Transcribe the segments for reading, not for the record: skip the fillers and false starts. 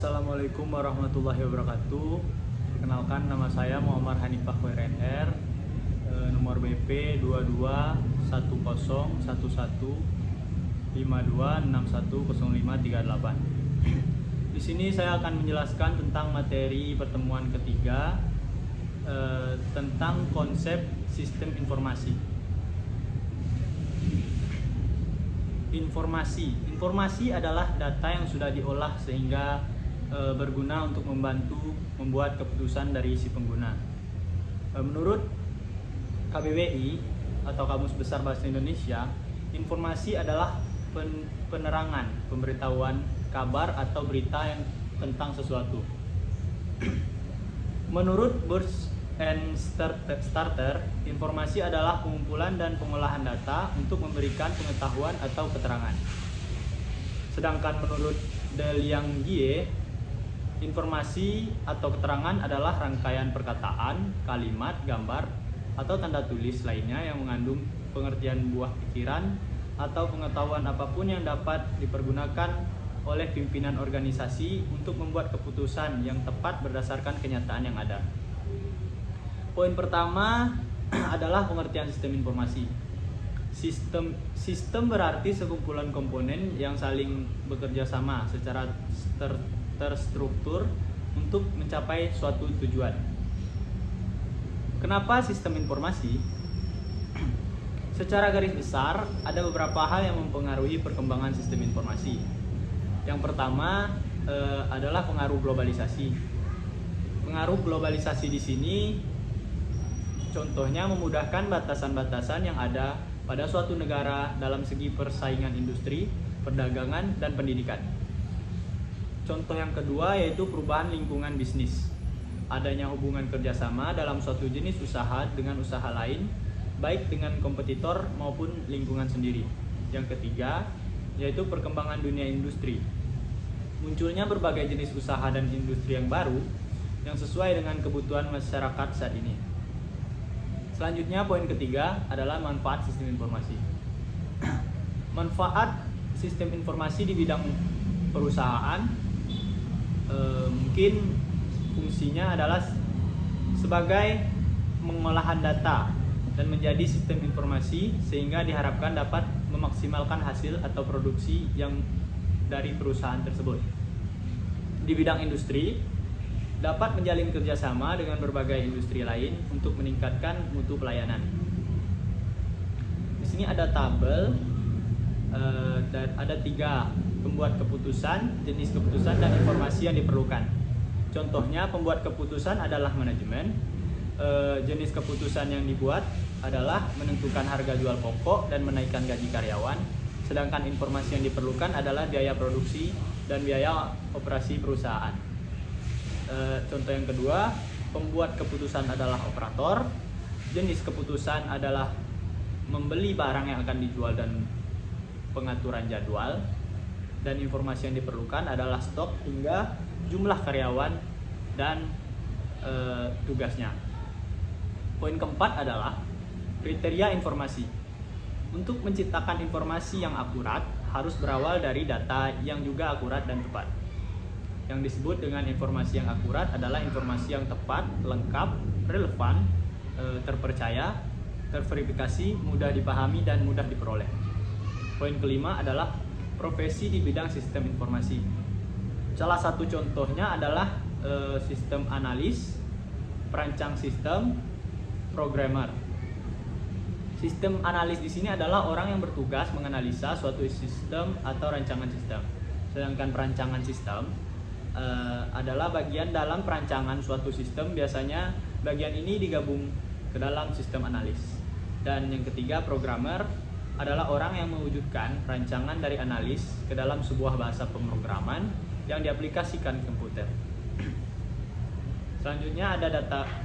Assalamualaikum warahmatullahi wabarakatuh. Perkenalkan, nama saya Muhammad Hanifah WRNR, nomor BP 22101152610538. Di sini saya akan menjelaskan tentang materi pertemuan ketiga tentang konsep sistem informasi. Informasi adalah data yang sudah diolah sehingga berguna untuk membantu membuat keputusan dari si pengguna. Menurut KBBI atau Kamus Besar Bahasa Indonesia, informasi adalah penerangan, pemberitahuan, kabar atau berita yang tentang sesuatu. Menurut Burns and Starter, informasi adalah pengumpulan dan pengolahan data untuk memberikan pengetahuan atau keterangan. Sedangkan menurut DeLonghi, informasi atau keterangan adalah rangkaian perkataan, kalimat, gambar, atau tanda tulis lainnya yang mengandung pengertian buah pikiran atau pengetahuan apapun yang dapat dipergunakan oleh pimpinan organisasi untuk membuat keputusan yang tepat berdasarkan kenyataan yang ada. Poin pertama adalah pengertian sistem informasi. Sistem berarti sekumpulan komponen yang saling bekerja sama secara terstruktur untuk mencapai suatu tujuan. Kenapa sistem informasi? Secara garis besar, ada beberapa hal yang mempengaruhi perkembangan sistem informasi. Yang pertama adalah pengaruh globalisasi. Pengaruh globalisasi di sini contohnya memudahkan batasan-batasan yang ada pada suatu negara dalam segi persaingan industri, perdagangan, dan pendidikan. Contoh yang kedua yaitu perubahan lingkungan bisnis. Adanya hubungan kerjasama dalam suatu jenis usaha dengan usaha lain, baik dengan kompetitor maupun lingkungan sendiri. Yang ketiga yaitu perkembangan dunia industri. Munculnya berbagai jenis usaha dan industri yang baru yang sesuai dengan kebutuhan masyarakat saat ini. Selanjutnya, poin ketiga adalah manfaat sistem informasi. Manfaat sistem informasi di bidang perusahaan mungkin fungsinya adalah sebagai pengolahan data dan menjadi sistem informasi sehingga diharapkan dapat memaksimalkan hasil atau produksi yang dari perusahaan tersebut. Di bidang industri, dapat menjalin kerjasama dengan berbagai industri lain untuk meningkatkan mutu pelayanan. Di sini ada tabel dan ada 3 pembuat keputusan, jenis keputusan, dan informasi yang diperlukan. Contohnya, pembuat keputusan adalah manajemen. Jenis keputusan yang dibuat adalah menentukan harga jual pokok dan menaikkan gaji karyawan. Sedangkan informasi yang diperlukan adalah biaya produksi dan biaya operasi perusahaan. Contoh yang kedua, pembuat keputusan adalah operator. Jenis keputusan adalah membeli barang yang akan dijual dan pengaturan jadwal. Dan informasi yang diperlukan adalah stok hingga jumlah karyawan dan tugasnya. Poin keempat adalah kriteria informasi. Untuk menciptakan informasi yang akurat harus berawal dari data yang juga akurat dan tepat. Yang disebut dengan informasi yang akurat adalah informasi yang tepat, lengkap, relevan, terpercaya, terverifikasi, mudah dipahami, dan mudah diperoleh. Poin kelima adalah profesi di bidang sistem informasi. Salah satu contohnya adalah sistem analis, perancang sistem, programmer. Sistem analis di sini adalah orang yang bertugas menganalisa suatu sistem atau rancangan sistem. Sedangkan perancangan sistem adalah bagian dalam perancangan suatu sistem. Biasanya bagian ini digabung ke dalam sistem analis. Dan yang ketiga, programmer adalah orang yang mewujudkan rancangan dari analis ke dalam sebuah bahasa pemrograman yang diaplikasikan ke komputer. Selanjutnya ada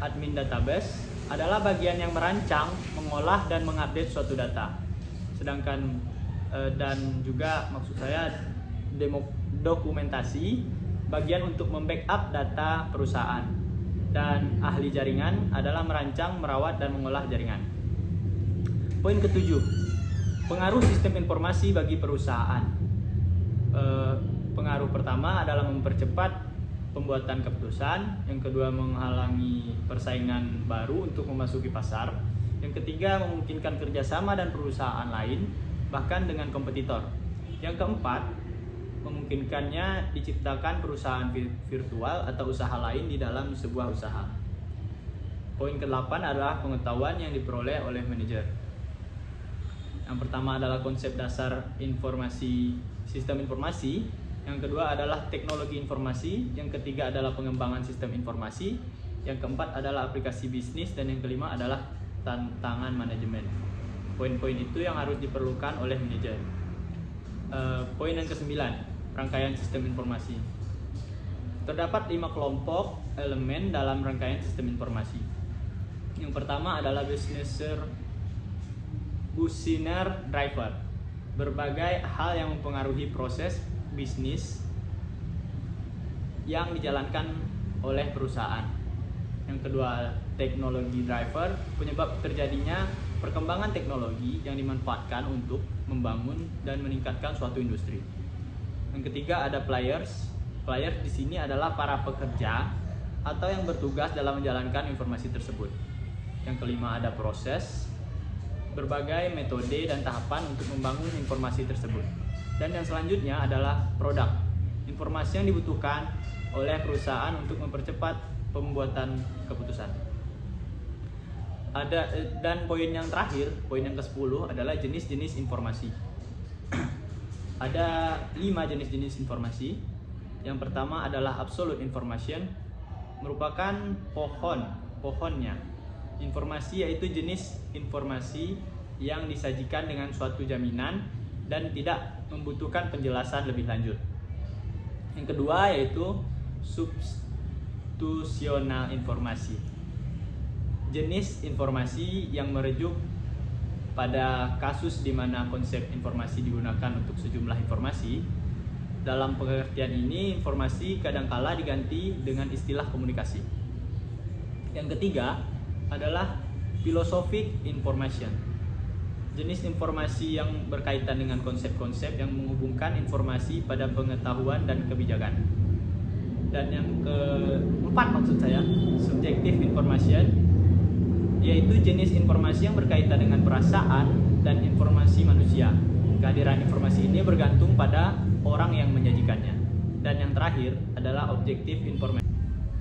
admin database, adalah bagian yang merancang, mengolah, dan mengupdate suatu data. Sedangkan dan juga maksud saya dokumentasi, bagian untuk membackup data perusahaan. Dan ahli jaringan adalah merancang, merawat, dan mengolah jaringan. Poin ketujuh, pengaruh sistem informasi bagi perusahaan. Pengaruh pertama adalah mempercepat pembuatan keputusan, yang kedua menghalangi persaingan baru untuk memasuki pasar, yang ketiga memungkinkan kerjasama dan perusahaan lain bahkan dengan kompetitor, yang keempat memungkinkannya diciptakan perusahaan virtual atau usaha lain di dalam sebuah usaha. Poin ke-8 adalah pengetahuan yang diperoleh oleh manajer. Yang pertama adalah konsep dasar informasi, sistem informasi. Yang kedua adalah teknologi informasi. Yang ketiga adalah pengembangan sistem informasi. Yang keempat adalah aplikasi bisnis. Dan yang kelima adalah tantangan manajemen. Poin-poin itu yang harus diperlukan oleh manajer. Poin yang ke-9, rangkaian sistem informasi. Terdapat 5 kelompok elemen dalam rangkaian sistem informasi. Yang pertama adalah Business driver. Berbagai hal yang mempengaruhi proses bisnis yang dijalankan oleh perusahaan. Yang kedua, teknologi driver, penyebab terjadinya perkembangan teknologi yang dimanfaatkan untuk membangun dan meningkatkan suatu industri. Yang ketiga ada players. Players di sini adalah para pekerja atau yang bertugas dalam menjalankan informasi tersebut. Yang kelima ada proses, berbagai metode dan tahapan untuk membangun informasi tersebut. Dan yang selanjutnya adalah produk, informasi yang dibutuhkan oleh perusahaan untuk mempercepat pembuatan keputusan. Dan poin yang terakhir, poin yang ke-10 adalah jenis-jenis informasi. Ada 5 jenis-jenis informasi. Yang pertama adalah absolute information, merupakan pohonnya. Informasi yaitu jenis informasi yang disajikan dengan suatu jaminan dan tidak membutuhkan penjelasan lebih lanjut. Yang kedua yaitu substitutional informasi, jenis informasi yang merujuk pada kasus di mana konsep informasi digunakan untuk sejumlah informasi. Dalam pengertian ini, informasi kadangkala diganti dengan istilah komunikasi. Yang ketiga adalah philosophic information, jenis informasi yang berkaitan dengan konsep-konsep yang menghubungkan informasi pada pengetahuan dan kebijakan. Dan yang keempat maksud saya, subjective information, yaitu jenis informasi yang berkaitan dengan perasaan dan informasi manusia. Kehadiran informasi ini bergantung pada orang yang menyajikannya. Dan yang terakhir adalah objective information.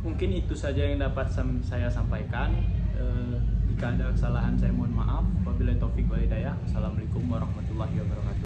Mungkin itu saja yang dapat saya sampaikan. Jika ada kesalahan saya mohon maaf. Wabillahi taufik wal hidayah. Assalamualaikum warahmatullahi wabarakatuh.